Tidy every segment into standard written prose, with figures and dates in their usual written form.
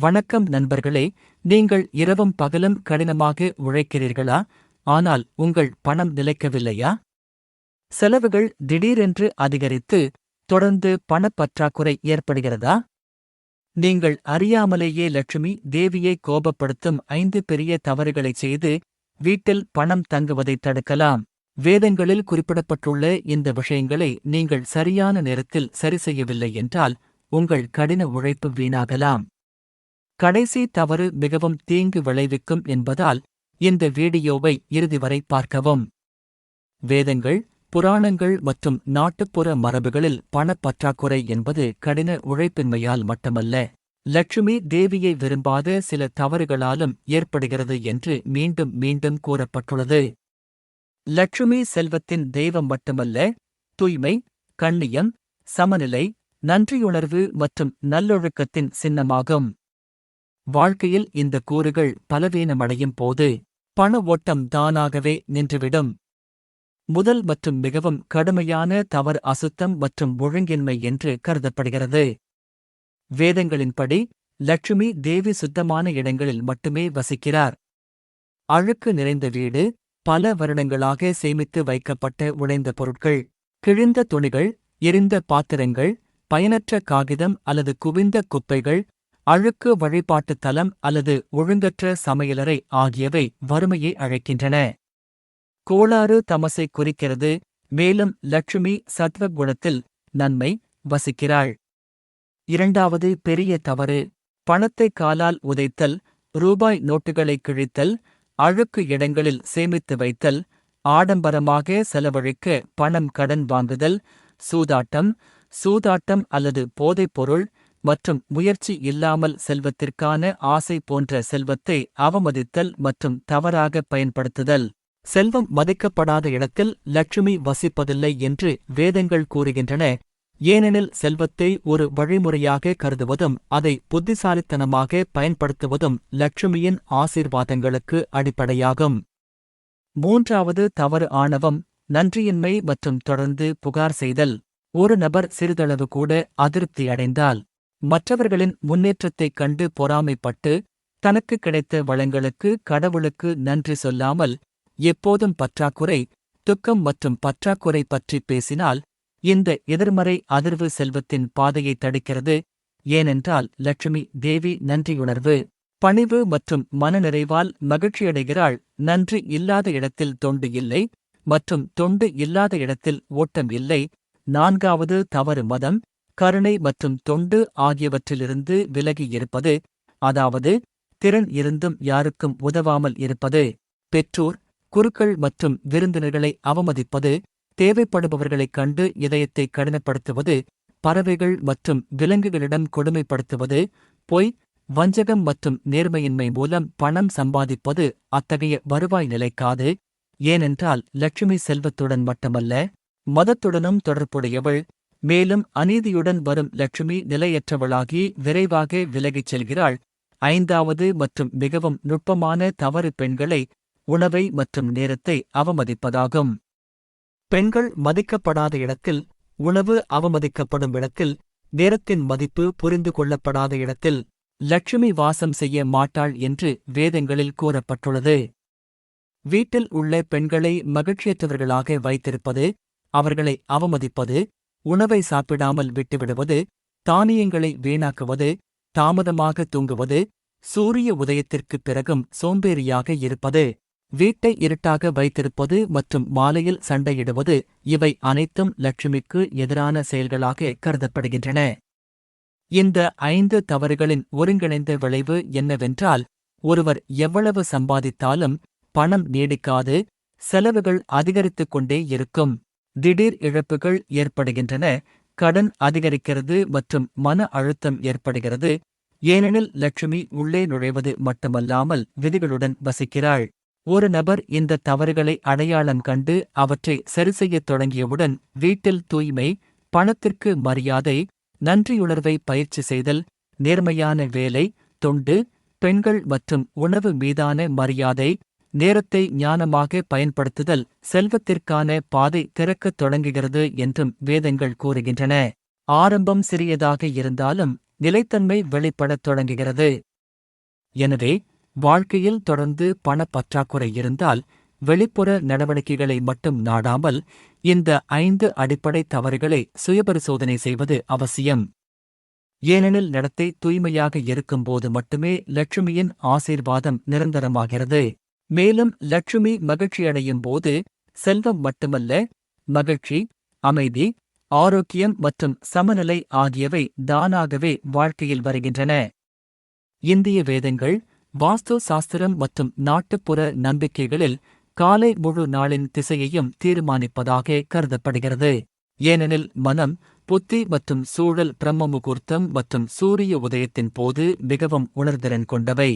வணக்கம் நண்பர்களே. நீங்கள் இரவும் பகலும் கடினமாக உழைக்கிறீர்களா? ஆனால் உங்கள் பணம் நிலைக்கவில்லையா? செலவுகள் திடீரென்று அதிகரித்து தொடர்ந்து பணப்பற்றாக்குறை ஏற்படுகிறதா? நீங்கள் அறியாமலேயே லட்சுமி தேவியை கோபப்படுத்தும் 5 பெரிய தவறுகளைச் செய்து வீட்டில் பணம் தங்குவதைத் தடுக்கலாம். வேதங்களில் குறிப்பிடப்பட்டுள்ள இந்த விஷயங்களை நீங்கள் சரியான நேரத்தில் சரிசெய்யவில்லை என்றால் உங்கள் கடின உழைப்பு வீணாகலாம். கடைசி தவறு மிகவும் தீங்கு விளைவிக்கும் என்பதால் இந்த வீடியோவை இறுதி வரை பார்க்கவும். வேதங்கள், புராணங்கள் மற்றும் நாட்டுப்புற மரபுகளில் பணப்பற்றாக்குறை என்பது கடின உழைப்பின்மையால் மட்டுமல்ல, லட்சுமி தேவியை விரும்பாத சில தவறுகளாலும் ஏற்படுகிறது என்று மீண்டும் மீண்டும் கூறப்பட்டுள்ளது. லட்சுமி செல்வத்தின் தெய்வம் மட்டுமல்ல, தூய்மை, கண்ணியம், சமநிலை, நன்றியுணர்வு மற்றும் நல்லொழுக்கத்தின் சின்னமாகும். வாழ்க்கையில் இந்த கூறுகள் பலவீனமடையும் போது பண ஓட்டம் தானாகவே நின்றுவிடும். முதல் மற்றும் மிகவும் கடுமையான தவறு அசுத்தம் மற்றும் ஒழுங்கின்மை என்று கருதப்படுகிறது. வேதங்களின்படி லட்சுமி தேவி சுத்தமான இடங்களில் மட்டுமே வசிக்கிறார். அழுக்கு நிறைந்த வீடு, பல வருடங்களாக சேமித்து வைக்கப்பட்ட உடைந்த பொருட்கள், கிழிந்த துணிகள், எரிந்த பாத்திரங்கள், பயனற்ற காகிதம் அல்லது குவிந்த குப்பைகள், அழுக்கு வழிபாட்டுத் தலம் அல்லது ஒழுங்கற்ற சமையலறை ஆகியவை வறுமையை அழைக்கின்றன. கோளாறு தமசை குறிக்கிறது, மேலும் லட்சுமி சத்வ குணத்தில் நன்மை வசிக்கிறாள். இரண்டாவது பெரிய தவறு பணத்தை காலால் உதைத்தல், ரூபாய் நோட்டுகளை கிழித்தல், அழுக்கு இடங்களில் சேமித்து வைத்தல், ஆடம்பரமாக செலவழிக்க பணம் கடன் வாங்குதல், சூதாட்டம் அல்லது போதைப்பொருள் மற்றும் முயற்சி இல்லாமல் செல்வத்திற்கான ஆசை போன்ற செல்வத்தை அவமதித்தல் மற்றும் தவறாக பயன்படுத்துதல். செல்வம் மதிக்கப்படாத இடத்தில் லட்சுமி வசிப்பதில்லை என்று வேதங்கள் கூறுகின்றன, ஏனெனில் செல்வத்தை ஒரு வழிமுறையாக கருதுவதும் அதை புத்திசாலித்தனமாக பயன்படுத்துவதும் லட்சுமியின் ஆசீர்வாதங்களுக்கு அடிப்படையாகும். மூன்றாவது தவறு ஆணவம், நன்றியின்மை மற்றும் தொடர்ந்து புகார் செய்தல். ஒரு நபர் சிறிதளவு கூட அதிருப்தி அடைந்தால் மற்றவர்களின் முன்னேற்றத்தைக் கண்டு பொறாமைப்பட்டு தனக்கு கிடைத்த வளங்களுக்கு கடவுளுக்கு நன்றி சொல்லாமல் எப்போதும் பற்றாக்குறை, துக்கம் மற்றும் பற்றாக்குறை பற்றி பேசினால் இந்த எதிர்மறை அதிர்வு செல்வத்தின் பாதையை தடுக்கிறது. ஏனென்றால் லட்சுமி தேவி நன்றியுணர்வு, பணிவு மற்றும் மனநிறைவால் மகிழ்ச்சியடைகிறாள். நன்றி இல்லாத இடத்தில் தொண்டு இல்லை மற்றும் தொண்டு இல்லாத இடத்தில் ஓட்டம் இல்லை. நான்காவது தவறு மதம், கருணை மற்றும் தொண்டு ஆகியவற்றிலிருந்து விலகி இருப்பது, அதாவது திறன் இருந்தும் யாருக்கும் உதவாமல் இருப்பது, பெற்றோர், குருக்கள் மற்றும் விருந்தினர்களை அவமதிப்பது, தேவைப்படுபவர்களைக் கண்டு இதயத்தை கடினப்படுத்துவது, பறவைகள் மற்றும் விலங்குகளிடம் கொடுமைப்படுத்துவது, பொய், வஞ்சகம் மற்றும் நேர்மையின்மை மூலம் பணம் சம்பாதிப்பது அத்தகைய வருவாய் நிலைக்காது. ஏனென்றால் லட்சுமி செல்வத்துடன் மட்டுமல்ல, மதத்துடனும் தொடர்புடையவள். மேலும் அநீதியுடன் வரும் லட்சுமி நிலையற்றவளாகி விரைவாக விலகிச் செல்கிறாள். ஐந்தாவது மற்றும் மிகவும் நுட்பமான தவறு பெண்களை, உணவை மற்றும் நேரத்தை அவமதிப்பதாகும். பெண்கள் மதிக்கப்படாத இடத்தில், உணவு அவமதிக்கப்படும் இடத்தில், நேரத்தின் மதிப்பு புரிந்து கொள்ளப்படாத இடத்தில் லட்சுமி வாசம் செய்ய மாட்டாள் என்று வேதங்களில் கூறப்பட்டுள்ளது. வீட்டில் உள்ள பெண்களை மகிழ்ச்சியற்றவர்களாக வைத்திருப்பது, அவர்களை அவமதிப்பது, உணவை சாப்பிடாமல் விட்டுவிடுவது, தானியங்களை வீணாக்குவது, தாமதமாக தூங்குவது, சூரிய உதயத்திற்குப் பிறகும் சோம்பேறியாக இருப்பது, வீட்டை இருட்டாக வைத்திருப்பது மற்றும் மாலையில் சண்டையிடுவது, இவை அனைத்தும் லட்சுமிக்கு எதிரான செயல்களாக கருதப்படுகின்றன. இந்த 5 தவறுகளின் ஒருங்கிணைந்த விளைவு என்னவென்றால், ஒருவர் எவ்வளவு சம்பாதித்தாலும் பணம் நீடிக்காது, செலவுகள் அதிகரித்துக் கொண்டே இருக்கும், திடீர் இழப்புகள் ஏற்படுகின்றன, கடன் அதிகரிக்கிறது மற்றும் மன அழுத்தம் ஏற்படுகிறது. ஏனெனில் லட்சுமி உள்ளே நுழைவது மட்டுமல்லாமல் விதிகளுடன் வசிக்கிறாள். ஒரு நபர் இந்த தவறுகளை அடையாளம் கண்டு அவற்றை சரிசெய்யத் தொடங்கியவுடன் வீட்டில் தூய்மை, பணத்திற்கு மரியாதை, நன்றியுணர்வை பயிற்சி செய்தல், நேர்மையான வேலை, தொண்டு, பெண்கள் மற்றும் உணவு மீதான மரியாதை, நேரத்தை ஞானமாக பயன்படுத்துதல் செல்வத்திற்கான பாதை திறக்கத் தொடங்குகிறது என்றும் வேதங்கள் கூறுகின்றன. ஆரம்பம் சிறியதாக இருந்தாலும் நிலைத்தன்மை வெளிப்படத் தொடங்குகிறது. எனவே வாழ்க்கையில் தொடர்ந்து பணப்பற்றாக்குறை இருந்தால் வெளிப்புற நடவடிக்கைகளை மட்டும் நாடாமல் இந்த 5 அடிப்படை தவறுகளை சுயபரிசோதனை செய்வது அவசியம். ஏனெனில் நடத்தை தூய்மையாக இருக்கும்போது மட்டுமே லட்சுமியின் ஆசீர்வாதம் நிரந்தரமாகிறது. மேலும் லட்சுமி மகிழ்ச்சியடையும் போது செல்வம் மட்டுமல்ல, மகிழ்ச்சி, அமைதி, ஆரோக்கியம் மற்றும் சமநிலை ஆகியவை தானாகவே வாழ்க்கையில் வருகின்றன. இந்திய வேதங்கள், வாஸ்து சாஸ்திரம் மற்றும் நாட்டுப்புற நம்பிக்கைகளில் காலை முழு நாளின் திசையையும் தீர்மானிப்பதாக கருதப்படுகிறது. ஏனெனில் மனம், புத்தி மற்றும் சூழல் பிரம்ம முகூர்த்தம் மற்றும் சூரிய உதயத்தின் போது மிகவும் உணர்திறன் கொண்டவை.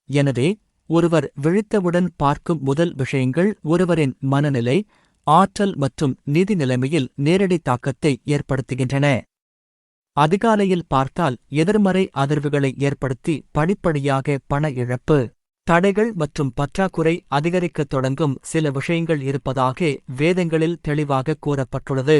எனவே ஒருவர் விழித்தவுடன் பார்க்கும் முதல் விஷயங்கள் ஒருவரின் மனநிலை, ஆற்றல் மற்றும் நிதி நிலைமையில் நேரடி தாக்கத்தை ஏற்படுத்துகின்றன. அதிகாலையில் பார்த்தால் எதிர்மறை அதிர்வுகளை ஏற்படுத்தி படிப்படியாக பண இழப்பு, தடைகள் மற்றும் பற்றாக்குறை அதிகரிக்கத் தொடங்கும் சில விஷயங்கள் இருப்பதாக வேதங்களில் தெளிவாக கூறப்பட்டுள்ளது.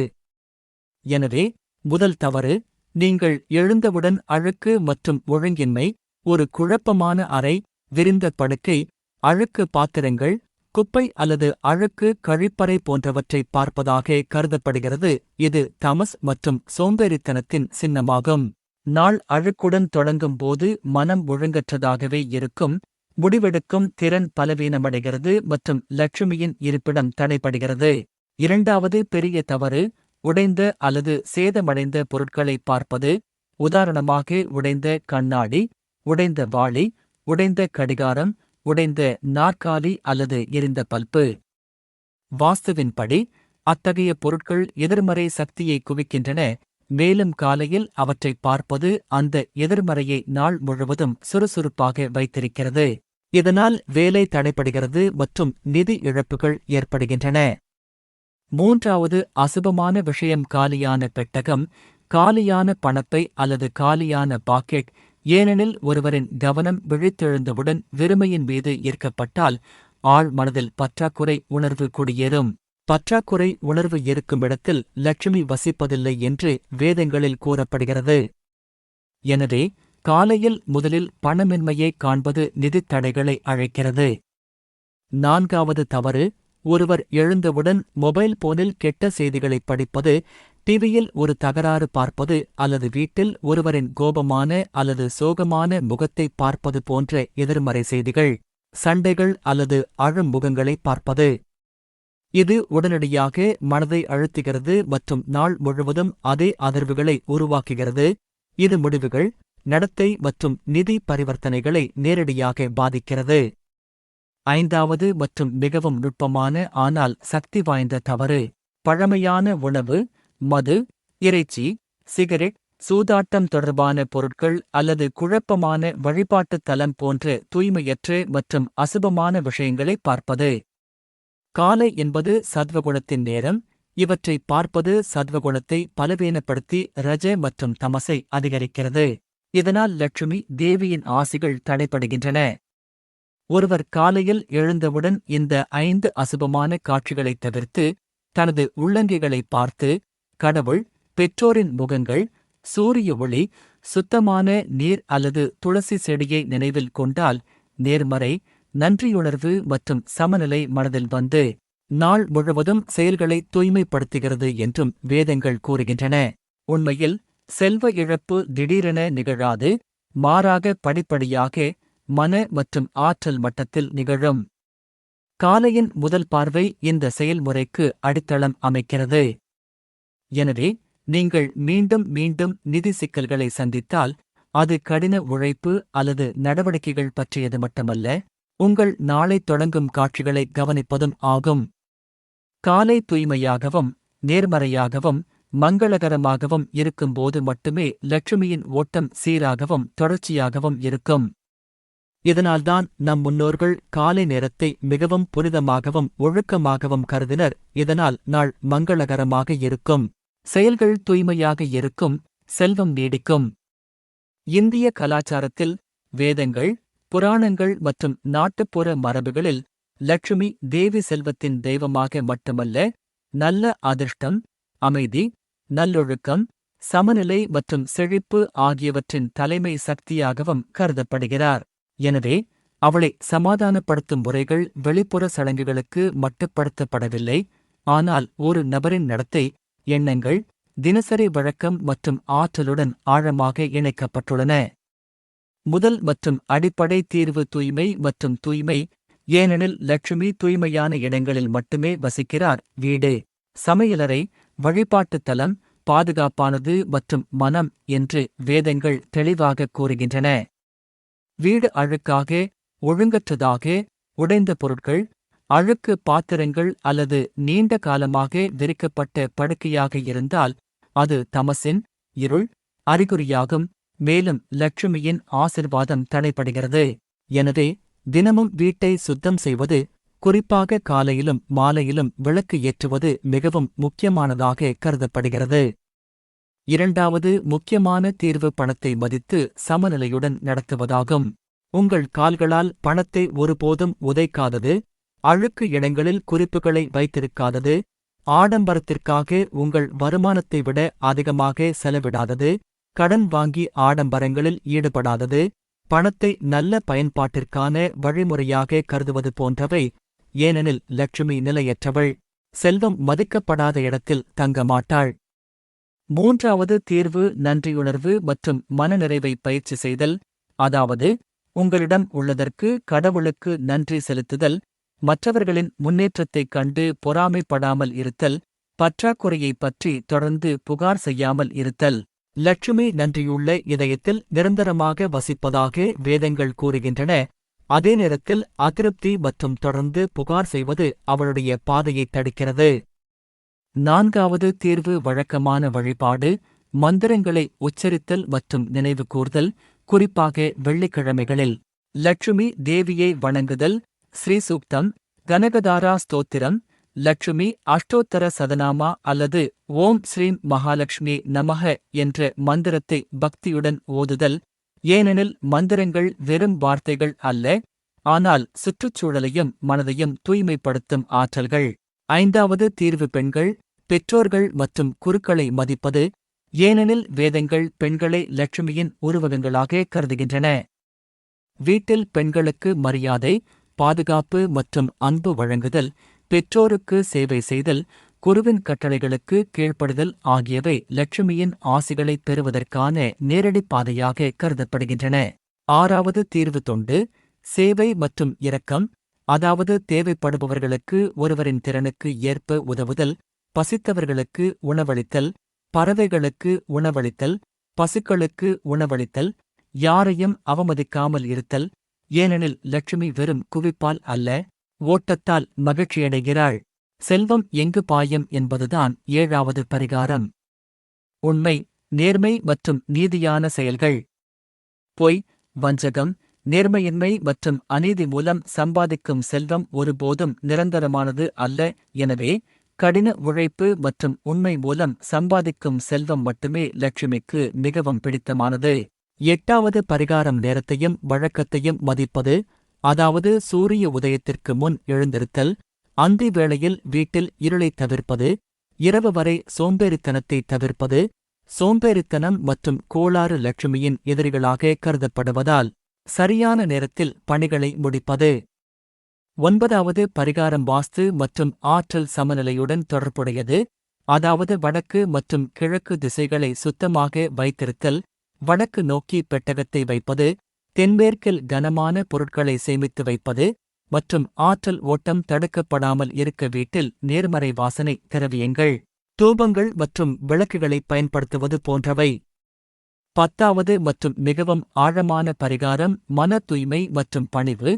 எனவே முதல் தவறு, நீங்கள் எழுந்தவுடன் அழுக்கு மற்றும் ஒழுங்கின்மை, ஒரு குழப்பமான அறை, விரிந்த படுக்கை, அழுக்கு பாத்திரங்கள், குப்பை அல்லது அழுக்கு கழிப்பறை போன்றவற்றை பார்ப்பதாக கருதப்படுகிறது. இது தமஸ் மற்றும் சோம்பேறித்தனத்தின் சின்னமாகும். நாள் அழுக்குடன் தொடங்கும் போது மனம் ஒழுங்கற்றதாகவே இருக்கும், முடிவெடுக்கும் திறன் பலவீனமடைகிறது மற்றும் லட்சுமியின் இருப்பிடம் தடைபடுகிறது. இரண்டாவது பெரிய தவறு, உடைந்த அல்லது சேதமடைந்த பொருட்களை பார்ப்பது. உதாரணமாக உடைந்த கண்ணாடி, உடைந்த வாளி, உடைந்த கடிகாரம், உடைந்த நாற்காலி அல்லது எரிந்த பல்பு. வாஸ்துவின்படி அத்தகைய பொருட்கள் எதிர்மறை சக்தியை குவிக்கின்றன, மேலும் காலையில் அவற்றை பார்ப்பது அந்த எதிர்மறையை நாள் முழுவதும் சுறுசுறுப்பாக வைத்திருக்கிறது. இதனால் வேலை தடைபடுகிறது மற்றும் நிதி இழப்புகள் ஏற்படுகின்றன. மூன்றாவது அசுபமான விஷயம் காலியான பெட்டகம், காலியான பணப்பை அல்லது காலியான பாக்கெட். ஏனெனில் ஒருவரின் கவனம் விழித்தெழுந்தவுடன் வெறுமையின் மீது ஈர்க்கப்பட்டால் ஆழ் மனதில் பற்றாக்குறை உணர்வு குடியேறும். பற்றாக்குறை உணர்வு இருக்குமிடத்தில் லட்சுமி வசிப்பதில்லை என்று வேதங்களில் கூறப்படுகிறது. எனவே காலையில் முதலில் பணமின்மையை காண்பது நிதித் தடைகளை அழைக்கிறது. நான்காவது தவறு, ஒருவர் எழுந்தவுடன் மொபைல் போனில் கெட்ட செய்திகளை படிப்பது, டிவியில் ஒரு தகராறு பார்ப்பது அல்லது வீட்டில் ஒருவரின் கோபமான அல்லது சோகமான முகத்தை பார்ப்பது போன்ற எதிர்மறை செய்திகள், சண்டைகள் அல்லது அழும் முகங்களை பார்ப்பது. இது உடனடியாக மனதை அழுத்துகிறது மற்றும் நாள் முழுவதும் அதே அதிர்வுகளை உருவாக்குகிறது. இது முடிவுகள், நடத்தை மற்றும் நிதி பரிவர்த்தனைகளை நேரடியாக பாதிக்கிறது. ஐந்தாவது மற்றும் மிகவும் நுட்பமான ஆனால் சக்தி வாய்ந்த தவறு, பழமையான உணவு, மது, இறைச்சி, சிகரெட், சூதாட்டம் தொடர்பான பொருட்கள் அல்லது குழப்பமான வழிபாட்டுத் தலம் போன்ற தூய்மையற்ற மற்றும் அசுபமான விஷயங்களை பார்ப்பது. காலை என்பது சத்வகுணத்தின் நேரம். இவற்றை பார்ப்பது சத்வகுணத்தை பலவீனப்படுத்தி ரஜ மற்றும் தமசை அதிகரிக்கிறது. இதனால் லட்சுமி தேவியின் ஆசிகள் தடைபடுகின்றன. ஒருவர் காலையில் எழுந்தவுடன் இந்த 5 அசுபமான காட்சிகளைத் தவிர்த்து தனது உள்ளங்கைகளை பார்த்து கடவுள், பெற்றோரின் முகங்கள், சூரிய ஒளி, சுத்தமான நீர் அல்லது துளசி செடியை நினைவில் கொண்டால் நேர்மறை, நன்றியுணர்வு மற்றும் சமநிலை மனதில் வந்து நாள் முழுவதும் செயல்களை தூய்மைப்படுத்துகிறது என்றும் வேதங்கள் கூறுகின்றன. உண்மையில் செல்வ இழப்பு திடீரென நிகழாது, மாறாக படிப்படியாக மன மற்றும் ஆற்றல் மட்டத்தில் நிகழும். காலையின் முதல் பார்வை இந்த செயல்முறைக்கு அடித்தளம் அமைக்கிறது. எனவே நீங்கள் மீண்டும் மீண்டும் நிதி சிக்கல்களை சந்தித்தால் அது கடின உழைப்பு அல்லது நடவடிக்கைகள் பற்றியது மட்டுமல்ல, உங்கள் நாளை தொடங்கும் காட்சிகளை கவனிப்பதும் ஆகும். காலை தூய்மையாகவும் நேர்மறையாகவும் மங்களகரமாகவும் இருக்கும்போது மட்டுமே லட்சுமியின் ஓட்டம் சீராகவும் தொடர்ச்சியாகவும் இருக்கும். இதனால்தான் நம் முன்னோர்கள் காலை நேரத்தை மிகவும் புனிதமாகவும் ஒழுக்கமாகவும் கருதினர். இதனால் நாள் மங்களகரமாக இருக்கும், செயல்கள் தூய்மையாக இருக்கும், செல்வம் நீடிக்கும். இந்திய கலாச்சாரத்தில் வேதங்கள், புராணங்கள் மற்றும் நாட்டுப்புற மரபுகளில் லட்சுமி தேவி செல்வத்தின் தெய்வமாக மட்டுமல்ல, நல்ல அதிர்ஷ்டம், அமைதி, நல்லொழுக்கம், சமநிலை மற்றும் செழிப்பு ஆகியவற்றின் தலைமை சக்தியாகவும் கருதப்படுகிறார். எனவே அவளை சமாதானப்படுத்தும் முறைகள் வெளிப்புற சடங்குகளுக்கு மட்டுப்படுத்தப்படவில்லை, ஆனால் ஒரு நபரின் நடத்தை, எண்ணங்கள், தினசரி வழக்கம் மற்றும் ஆற்றலுடன் ஆழமாக இணைக்கப்பட்டுள்ளன. முதல் மற்றும் அடிப்படை தீர்வு தூய்மை மற்றும் தூய்மை, ஏனெனில் லட்சுமி தூய்மையான இடங்களில் மட்டுமே வசிக்கிறார். வீடு, சமையலறை, வழிபாட்டுத் தலம் பாதுகாப்பானது மற்றும் மனம் என்று வேதங்கள் தெளிவாக கூறுகின்றன. வீடு அழுக்காக, ஒழுங்கற்றதாக, உடைந்த பொருட்கள், அழுக்கு பாத்திரங்கள் அல்லது நீண்ட காலமாக விரிக்கப்பட்ட படுக்கையாக இருந்தால் அது தமசின் இருள் அறிகுறியாகும், மேலும் லட்சுமியின் ஆசிர்வாதம் தடைபடுகிறது. எனவே தினமும் வீட்டை சுத்தம் செய்வது, குறிப்பாக காலையிலும் மாலையிலும் விளக்கு ஏற்றுவது மிகவும் முக்கியமானதாக கருதப்படுகிறது. இரண்டாவது முக்கியமான தீர்வு பணத்தை மதித்து சமநிலையுடன் நடத்துவதாகும். உங்கள் கால்களால் பணத்தை ஒருபோதும் உதைக்காதது, அழுக்கு இடங்களில் குறிப்புகளை வைத்திருக்காதது, ஆடம்பரத்திற்காக உங்கள் வருமானத்தை விட அதிகமாக செலவிடாதது, கடன் வாங்கி ஆடம்பரங்களில் ஈடுபடாதது, பணத்தை நல்ல பயன்பாட்டிற்கான வழிமுறையாக கருதுவது போன்றவை. ஏனெனில் லட்சுமி நிலையற்றவள், செல்வம் மதிக்கப்படாத இடத்தில் தங்க மாட்டாள். மூன்றாவது தீர்வு நன்றியுணர்வு மற்றும் மனநிறைவை பயிற்சி செய்தல், அதாவது உங்களிடம் உள்ளதற்கு கடவுளுக்கு நன்றி செலுத்துதல், மற்றவர்களின் முன்னேற்றத்தைக் கண்டு பொறாமைப்படாமல் இருத்தல், பற்றாக்குறையைப் பற்றி தொடர்ந்து புகார் செய்யாமல் இருத்தல். லட்சுமி நன்றியுள்ள இதயத்தில் நிரந்தரமாக வசிப்பதாக வேதங்கள் கூறுகின்றன. அதே நேரத்தில் அதிருப்தி மற்றும் தொடர்ந்து புகார் செய்வது அவளுடைய பாதையைத் தடுக்கிறது. நான்காவது தீர்வு வழக்கமான வழிபாடு, மந்திரங்களை உச்சரித்தல் மற்றும் நினைவு கூர்தல், குறிப்பாக வெள்ளிக்கிழமைகளில். லட்சுமி தேவியை வணங்குதல், ஸ்ரீசூக்தம், கனகதாரா ஸ்தோத்திரம், லட்சுமி அஷ்டோத்தர சதநாமா அல்லது ஓம் ஸ்ரீம் மகாலட்சுமி நமக என்ற மந்திரத்தை பக்தியுடன் ஓதுதல், ஏனெனில் மந்திரங்கள் வெறும் வார்த்தைகள் அல்ல, ஆனால் சுற்றுச்சூழலையும் மனதையும் தூய்மைப்படுத்தும் ஆற்றல்கள். ஐந்தாவது தீர்வு பெண்கள், பெற்றோர்கள் மற்றும் குருக்களை மதிப்பது, ஏனெனில் வேதங்கள் பெண்களை லட்சுமியின் உருவகங்களாக கருதுகின்றன. வீட்டில் பெண்களுக்கு மரியாதை, பாதுகாப்பு மற்றும் அன்பு வழங்குதல், பெற்றோருக்கு சேவை செய்தல், குருவின் கட்டளைகளுக்கு கீழ்ப்படுதல் ஆகியவை லட்சுமியின் ஆசிகளைப் பெறுவதற்கான நேரடி பாதையாக கருதப்படுகின்றன. ஆறாவது தீர்வு தொண்டு, சேவை மற்றும் இரக்கம், அதாவது தேவைப்படுபவர்களுக்கு ஒருவரின் திறனுக்கு ஏற்ப உதவுதல், பசித்தவர்களுக்கு உணவளித்தல், பறவைகளுக்கு உணவளித்தல், பசுக்களுக்கு உணவளித்தல், யாரையும் அவமதிக்காமல் இருத்தல், ஏனெனில் லட்சுமி வெறும் குவிப்பால் அல்ல, ஓட்டத்தால் மகிழ்ச்சியடைகிறாள். செல்வம் எங்கு பாயும் என்பதுதான் ஏழாவது பரிகாரம். உண்மை, நேர்மை மற்றும் நீதியான செயல்கள். பொய், வஞ்சகம், நேர்மையின்மை மற்றும் அநீதி மூலம் சம்பாதிக்கும் செல்வம் ஒருபோதும் நிரந்தரமானது அல்ல. எனவே கடின உழைப்பு மற்றும் உண்மை மூலம் சம்பாதிக்கும் செல்வம் மட்டுமே லட்சுமிக்கு மிகவும் பிடித்தமானது. எட்டாவது பரிகாரம் நேரத்தையும் வழக்கத்தையும் மதிப்பது, அதாவது சூரிய உதயத்திற்கு முன் எழுந்திருத்தல், அந்தி வேளையில் வீட்டில் இருளைத் தவிர்ப்பது, இரவு வரை சோம்பேறித்தனத்தை தவிர்ப்பது. சோம்பேறித்தனம் மற்றும் கோளாறு லட்சுமியின் எதிரிகளாக கருதப்படுவதால் சரியான நேரத்தில் பணிகளை முடிப்பது. ஒன்பதாவது பரிகாரம் வாஸ்து மற்றும் ஆற்றல் சமநிலையுடன் தொடர்புடையது, அதாவது வடக்கு மற்றும் கிழக்கு திசைகளை சுத்தமாக வைத்திருத்தல், வடக்கு நோக்கி பெட்டகத்தை வைப்பது, தென்மேற்கில் கனமான பொருட்களை சேமித்து வைப்பது மற்றும் ஆற்றல் ஓட்டம் தடுக்கப்படாமல் இருக்க வீட்டில் நேர்மறை வாசனை திரவியங்கள், தூபங்கள் மற்றும் விளக்குகளை பயன்படுத்துவது போன்றவை. பத்தாவது மற்றும் மிகவும் ஆழமான பரிகாரம் மன தூய்மை மற்றும் பணிவு,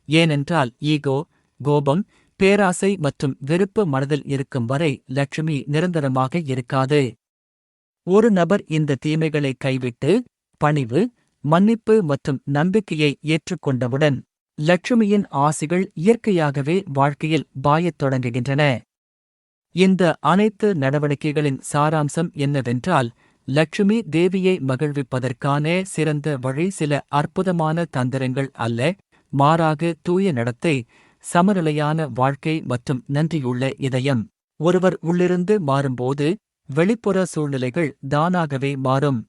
ஏனென்றால் ஈகோ, கோபம், பேராசை மற்றும் வெறுப்பு மனதில் இருக்கும் வரை லட்சுமி நிரந்தரமாக இருக்காது. ஒரு நபர் இந்த தீமைகளை கைவிட்டு பணிவு, மன்னிப்பு மற்றும் நம்பிக்கையை ஏற்றுக்கொண்டவுடன் லட்சுமியின் ஆசிகள் இயற்கையாகவே வாழ்க்கையில் பாயத் தொடங்குகின்றன. இந்த அனைத்து நடவடிக்கைகளின் சாராம்சம் என்னவென்றால், லட்சுமி தேவியை மகிழ்விப்பதற்கான சிறந்த வழி சில அற்புதமான தந்திரங்கள் அல்ல, மாறாக தூய நடத்தை, சமநிலையான வாழ்க்கை மற்றும் நன்றியுள்ள இதயம். ஒருவர் உள்ளிருந்து மாறும்போது வெளிப்புற சூழ்நிலைகள் தானாகவே மாறும்.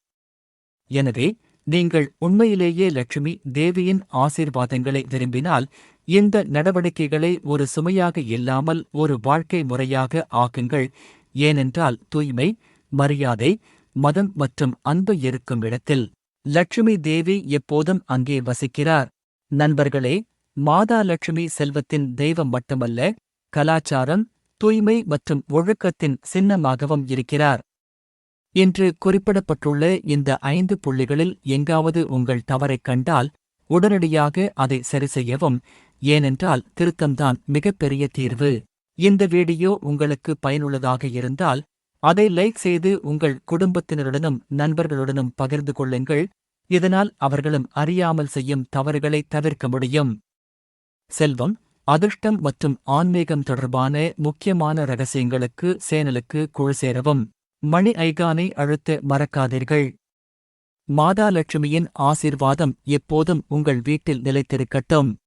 எனவே நீங்கள் உண்மையிலேயே லட்சுமி தேவியின் ஆசீர்வாதங்களை விரும்பினால் இந்த நடவடிக்கைகளை ஒரு சுமையாக இல்லாமல் ஒரு வாழ்க்கை முறையாக ஆக்குங்கள். ஏனென்றால் தூய்மை, மரியாதை, மதம் மற்றும் அன்பு இருக்கும் இடத்தில் லட்சுமி தேவி எப்போதும் அங்கே வசிக்கிறார். நண்பர்களே, மாதா லட்சுமி செல்வத்தின் தெய்வம் மட்டுமல்ல, கலாச்சாரம், தூய்மை மற்றும் ஒழுக்கத்தின் சின்னமாகவும் இருக்கிறார். இன்று குறிப்பிடப்பட்டுள்ள இந்த 5 புள்ளிகளில் எங்காவது உங்கள் தவறைக் கண்டால் உடனடியாக அதை சரிசெய்யவும். ஏனென்றால் திருத்தம்தான் மிகப்பெரிய தீர்வு. இந்த வீடியோ உங்களுக்கு பயனுள்ளதாக இருந்தால் அதை லைக் செய்து உங்கள் குடும்பத்தினருடனும் நண்பர்களுடனும் பகிர்ந்து கொள்ளுங்கள். இதனால் அவர்களும் அறியாமல் செய்யும் தவறுகளை தவிர்க்க முடியும். செல்வம், அதிர்ஷ்டம் மற்றும் ஆன்மீகம் தொடர்பான முக்கியமான ரகசியங்களுக்கு சேனலுக்கு குழு சேரவும். மணி ஐகானை அழுத்த மறக்காதீர்கள். மாதா லட்சுமியின் ஆசீர்வாதம் எப்போதும் உங்கள் வீட்டில் நிலைத்திருக்கட்டும்.